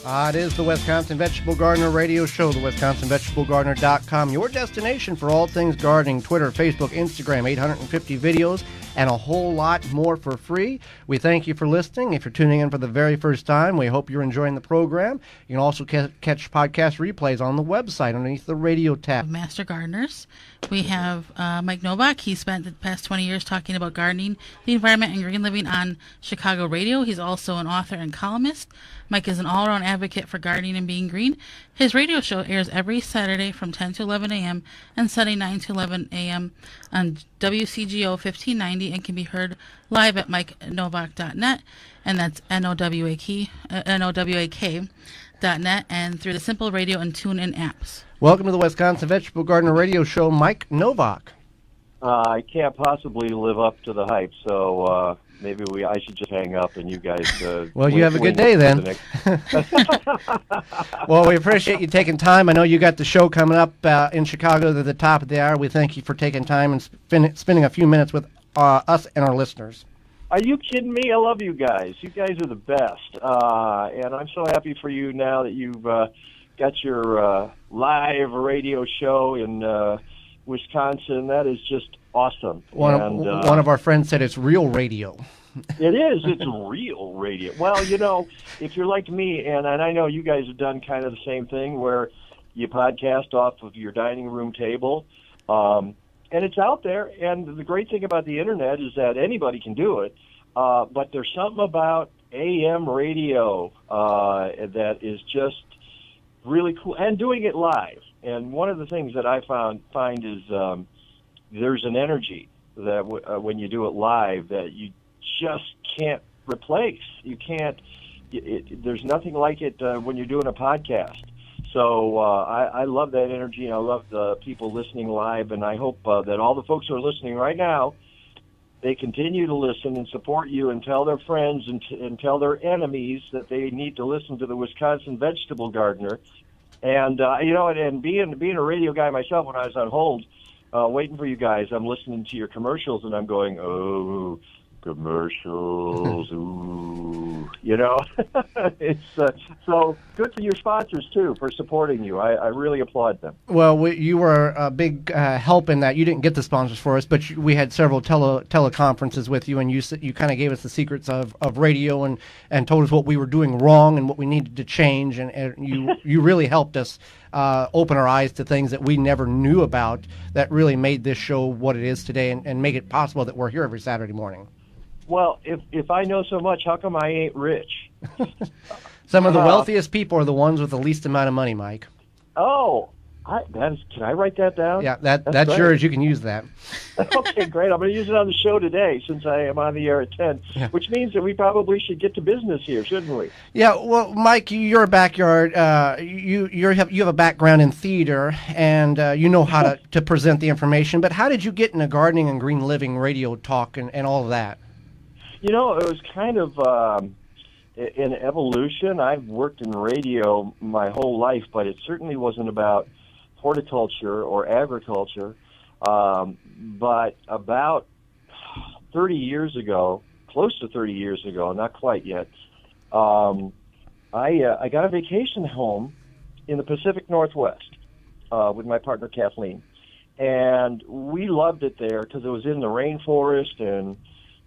It is the Wisconsin Vegetable Gardener Radio Show, the WisconsinVegetableGardener.com, your destination for all things gardening, Twitter, Facebook, Instagram, 850 videos, and a whole lot more for free. We thank you for listening. If you're tuning in for the very first time, we hope you're enjoying the program. You can also catch podcast replays on the website underneath the radio tab. Master Gardeners. We have Mike Nowak. He spent the past 20 years talking about gardening, the environment, and green living on Chicago radio. He's also an author and columnist. Mike is an all-around advocate for gardening and being green. His radio show airs every Saturday from 10 to 11 a.m. and Sunday 9 to 11 a.m. on WCGO 1590 and can be heard live at MikeNowak.net, and that's NOWAK.net, and through the Simple Radio and TuneIn apps. Welcome to the Wisconsin Vegetable Gardener Radio Show, Mike Nowak. I can't possibly live up to the hype, so maybe I should just hang up and you guys... well, you have a good day then. Well, we appreciate you taking time. I know you got the show coming up in Chicago at the top of the hour. We thank you for taking time and spending a few minutes with us and our listeners. Are you kidding me? I love you guys. You guys are the best. And I'm so happy for you now that you've got your live radio show in Wisconsin. That is just awesome. One of our friends said it's real radio. It is. It's real radio. Well, you know, if you're like me, and I know you guys have done kind of the same thing where you podcast off of your dining room table, and it's out there. And the great thing about the Internet is that anybody can do it, but there's something about AM radio that is just really cool, and doing it live. And one of the things that I find is there's an energy that when you do it live that you just can't replace. You can't. There's nothing like it when you're doing a podcast. So I love that energy, and I love the people listening live. And I hope that all the folks who are listening right now, they continue to listen and support you, and tell their friends and tell their enemies that they need to listen to the Wisconsin Vegetable Gardener. And you know, and being a radio guy myself, when I was on hold, waiting for you guys, I'm listening to your commercials, and I'm going, oh, commercials, ooh, you know. It's so good for your sponsors too for supporting you. I really applaud them. Well, you were a big help in that. You didn't get the sponsors for us, but we had several teleconferences with you, and you kind of gave us the secrets of radio and told us what we were doing wrong and what we needed to change, and you really helped us open our eyes to things that we never knew about that really made this show what it is today and make it possible that we're here every Saturday morning. Well, if I know so much, how come I ain't rich? Some of the wealthiest people are the ones with the least amount of money, Mike. Oh, can I write that down? Yeah, that's yours. You can use that. Okay, great. I'm going to use it on the show today since I am on the air at 10, which means that we probably should get to business here, shouldn't we? Yeah, well, Mike, you're a backyard. You have a background in theater, and you know how to present the information. But how did you get into gardening and green living, radio talk, and all of that? You know, it was kind of an evolution. I've worked in radio my whole life, but it certainly wasn't about horticulture or agriculture. But about 30 years ago, close to 30 years ago, not quite yet, I got a vacation home in the Pacific Northwest with my partner Kathleen. And we loved it there because it was in the rainforest, and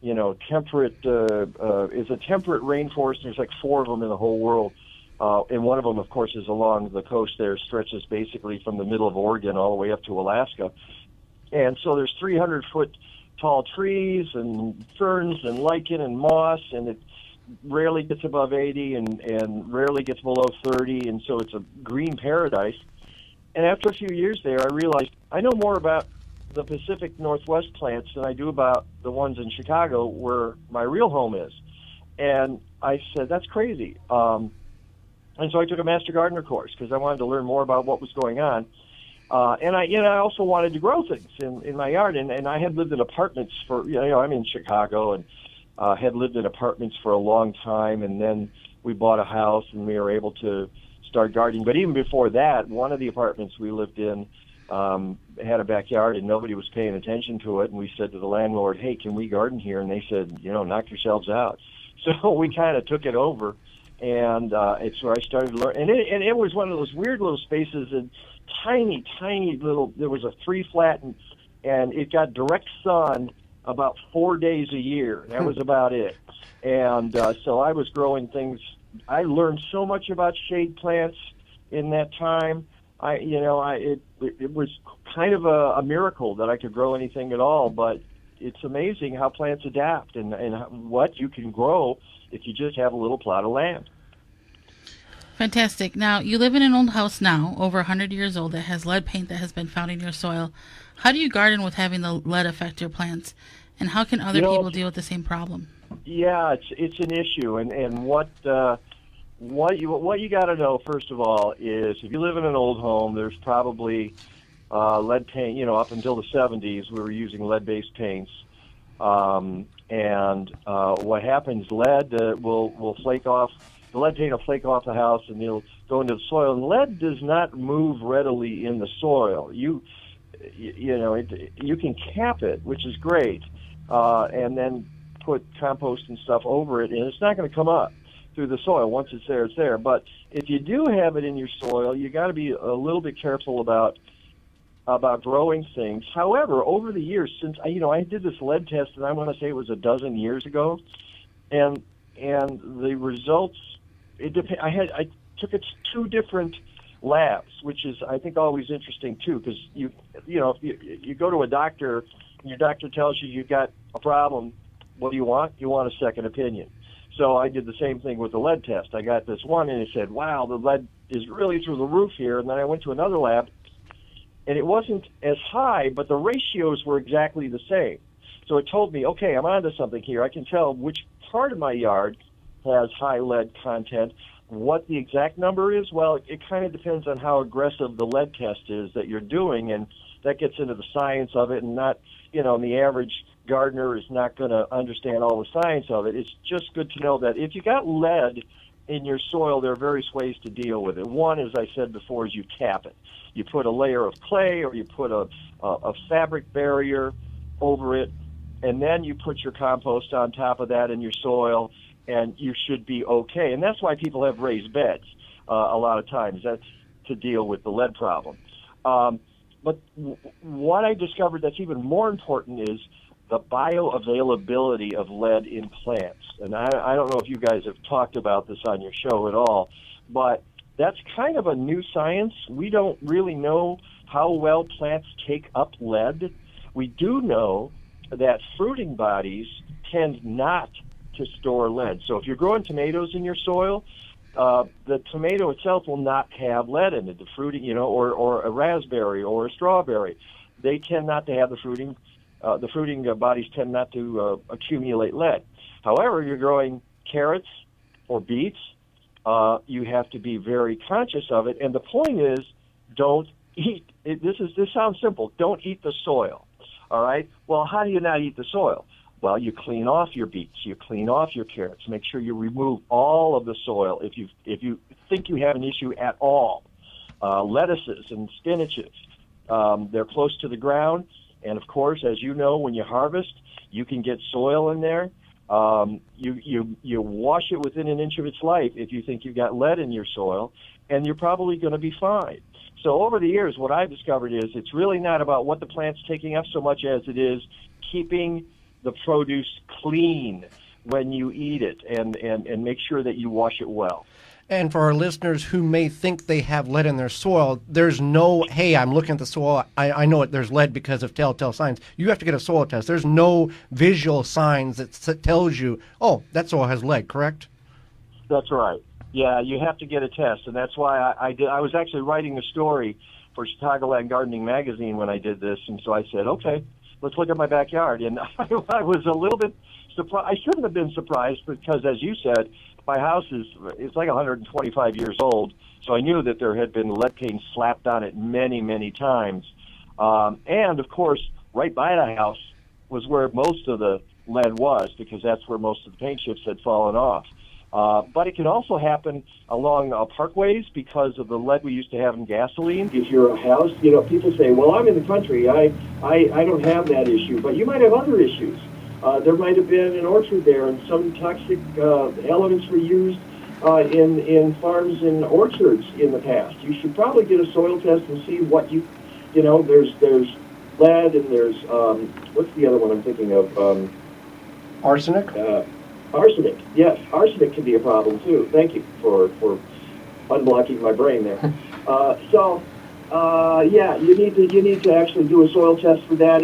you know, temperate is a temperate rainforest. There's like 4 of them in the whole world, and one of them, of course, is along the coast. There stretches basically from the middle of Oregon all the way up to Alaska, and so there's 300-foot tall trees and ferns and lichen and moss, and it rarely gets above 80 and rarely gets below 30, and so it's a green paradise. And after a few years there, I realized I know more about the Pacific Northwest plants than I do about the ones in Chicago where my real home is. And I said, that's crazy. And so I took a Master Gardener course because I wanted to learn more about what was going on. And I also wanted to grow things in my yard. And I had lived in apartments for, I'm in Chicago and had lived in apartments for a long time. And then we bought a house and we were able to start gardening. But even before that, one of the apartments we lived in had a backyard and nobody was paying attention to it. And we said to the landlord, hey, can we garden here? And they said, knock yourselves out. So we kind of took it over. and it's where I started to learn. And it was one of those weird little spaces, and tiny little. There was a 3 flat, and it got direct sun about 4 days a year. That was about it. And so I was growing things. I learned so much about shade plants in that time. It was kind of a miracle that I could grow anything at all. But it's amazing how plants adapt and what you can grow if you just have a little plot of land. Fantastic. Now, you live in an old house now, over 100 years old, that has lead paint that has been found in your soil. How do you garden with having the lead affect your plants? And how can other people deal with the same problem? Yeah, it's an issue, and what you got to know first of all is if you live in an old home, there's probably lead paint. Up until the 70s, we were using lead-based paints, and what happens? Lead will flake off. The lead paint will flake off the house, and it'll go into the soil. And lead does not move readily in the soil. You can cap it, which is great, and then put compost and stuff over it, and it's not going to come up through the soil. Once it's there, it's there. But if you do have it in your soil, you got to be a little bit careful about growing things. However, over the years, since I did this lead test, and I want to say it was a dozen years ago, and the results, I took it to 2 different labs, which is I think always interesting too, because if you go to a doctor and your doctor tells you you've got a problem, what do you want? You want a second opinion. So I did the same thing with the lead test. I got this one, and it said, wow, the lead is really through the roof here. And then I went to another lab, and it wasn't as high, but the ratios were exactly the same. So it told me, okay, I'm onto something here. I can tell which part of my yard has high lead content. What the exact number is, well, it kind of depends on how aggressive the lead test is that you're doing, and that gets into the science of it, and not, the average gardener is not going to understand all the science of it. It's just good to know that if you got lead in your soil, there are various ways to deal with it. One, as I said before, is you cap it. You put a layer of clay, or you put a fabric barrier over it, and then you put your compost on top of that in your soil, and you should be okay. And that's why people have raised beds a lot of times. That's to deal with the lead problem. But what I discovered that's even more important is the bioavailability of lead in plants. And I don't know if you guys have talked about this on your show at all, but that's kind of a new science. We don't really know how well plants take up lead. We do know that fruiting bodies tend not to store lead. So if you're growing tomatoes in your soil, the tomato itself will not have lead in it. The fruiting, or a raspberry or a strawberry, they tend not to have the fruiting bodies tend not to accumulate lead. However, you're growing carrots or beets, you have to be very conscious of it. And the point is, don't eat. This sounds simple. Don't eat the soil. All right. Well, how do you not eat the soil? Well, you clean off your beets, you clean off your carrots. Make sure you remove all of the soil if you think you have an issue at all. Lettuces and spinaches, they're close to the ground, and of course, as you know, when you harvest, you can get soil in there. You wash it within an inch of its life if you think you've got lead in your soil, and you're probably going to be fine. So over the years, what I've discovered is it's really not about what the plant's taking up so much as it is keeping the produce clean when you eat it, and make sure that you wash it well. And for our listeners who may think they have lead in their soil, there's no, hey, I'm looking at the soil, I know there's lead because of telltale signs. You have to get a soil test. There's no visual signs that tells you, oh, that soil has lead, correct? That's right. Yeah, you have to get a test, and that's why I did. I was actually writing a story for Chicagoland Gardening Magazine when I did this, and so I said, okay, let's look at my backyard. And I was a little bit surprised. I shouldn't have been surprised because, as you said, my house it's like 125 years old, so I knew that there had been lead paint slapped on it many, many times. And, of course, right by the house was where most of the lead was, because that's where most of the paint chips had fallen off. But it can also happen along parkways because of the lead we used to have in gasoline. If you're a house, people say, well, I'm in the country. I don't have that issue. But you might have other issues. There might have been an orchard there and some toxic elements were used in farms and orchards in the past. You should probably get a soil test and see what you know. There's lead and there's what's the other one I'm thinking of? Arsenic? Arsenic. Yes, arsenic can be a problem too. Thank you for unblocking my brain there. Yeah, you need to actually do a soil test for that.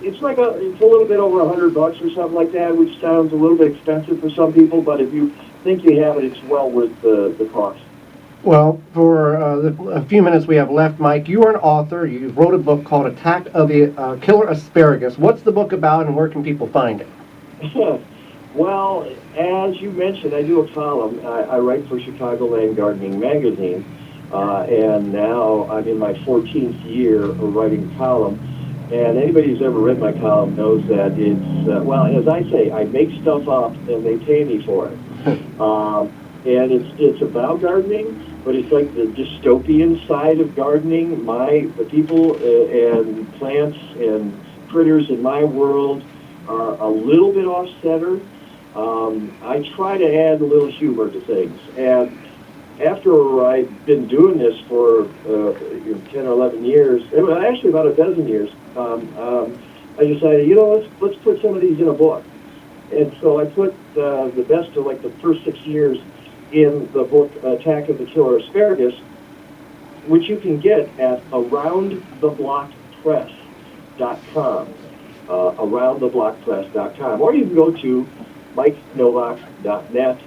It's a little bit over $100 or something like that, which sounds a little bit expensive for some people, but if you think you have it, it's well worth the cost. Well, for a few minutes we have left, Mike, you are an author. You wrote a book called Attack of the Killer Asparagus. What's the book about, and where can people find it? Well, as you mentioned, I do a column. I write for Chicagoland Gardening Magazine, and now I'm in my 14th year of writing a column. And anybody who's ever read my column knows that it's, well, as I say, I make stuff up and they pay me for it. And it's about gardening, but it's like the dystopian side of gardening. The people and plants and critters in my world are a little bit off-center. I try to add a little humor to things. And after I've been doing this for 10 or 11 years, actually about a dozen years, I decided, let's put some of these in a book. And so I put the best of like the first 6 years in the book Attack of the Killer Asparagus, which you can get at aroundtheblockpress.com, aroundtheblockpress.com, or you can go to MikeNowak.net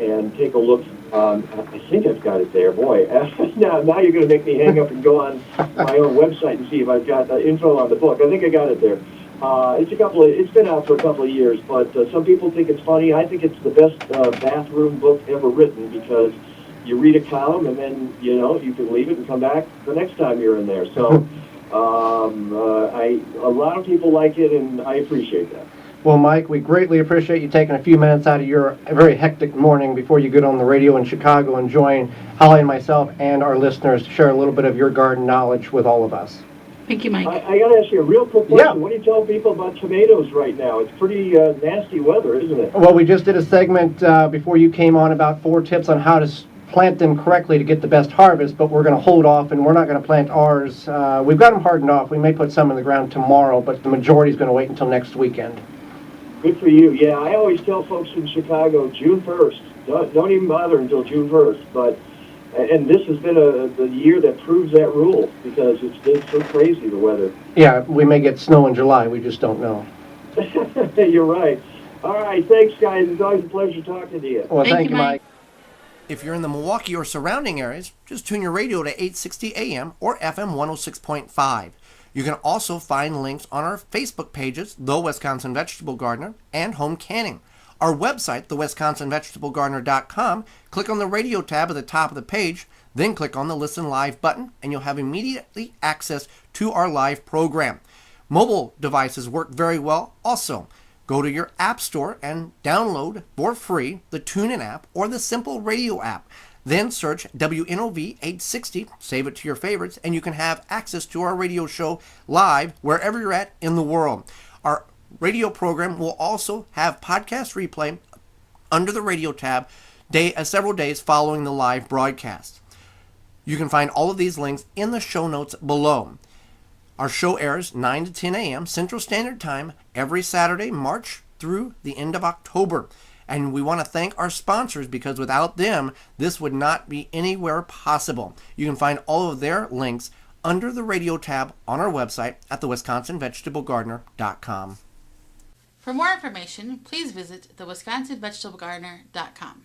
and take a look. I think I've got it there. Boy, now you're going to make me hang up and go on my own website and see if I've got info on the book. I think I got it there. It's been out for a couple of years, but some people think it's funny. I think it's the best bathroom book ever written, because you read a column and then you can leave it and come back the next time you're in there. So a lot of people like it, and I appreciate that. Well, Mike, we greatly appreciate you taking a few minutes out of your very hectic morning before you get on the radio in Chicago and join Holly and myself and our listeners to share a little bit of your garden knowledge with all of us. Thank you, Mike. I got to ask you a real quick question. Yeah. What do you tell people about tomatoes right now? It's pretty nasty weather, isn't it? Well, we just did a segment before you came on about 4 tips on how to plant them correctly to get the best harvest, but we're going to hold off, and we're not going to plant ours. We've got them hardened off. We may put some in the ground tomorrow, but the majority is going to wait until next weekend. Good for you. Yeah, I always tell folks in Chicago, June 1st. Don't even bother until June 1st. And this has been the year that proves that rule, because it's been so crazy, the weather. Yeah, we may get snow in July. We just don't know. You're right. All right, thanks, guys. It's always a pleasure talking to you. Well, thank you, Mike. If you're in the Milwaukee or surrounding areas, just tune your radio to 860 AM or FM 106.5. You can also find links on our Facebook pages, The Wisconsin Vegetable Gardener and Home Canning. Our website, thewisconsinvegetablegardener.com, click on the radio tab at the top of the page, then click on the Listen Live button, and you'll have immediately access to our live program. Mobile devices work very well also. Go to your app store and download for free the TuneIn app or the Simple Radio app. Then search WNOV 860, save it to your favorites, and you can have access to our radio show live wherever you're at in the world. Our radio program will also have podcast replay under the radio tab several days following the live broadcast. You can find all of these links in the show notes below. Our show airs 9 to 10 a.m. Central Standard Time every Saturday, March through the end of October. And we want to thank our sponsors, because without them, this would not be anywhere possible. You can find all of their links under the radio tab on our website at thewisconsinvegetablegardener.com. For more information, please visit thewisconsinvegetablegardener.com.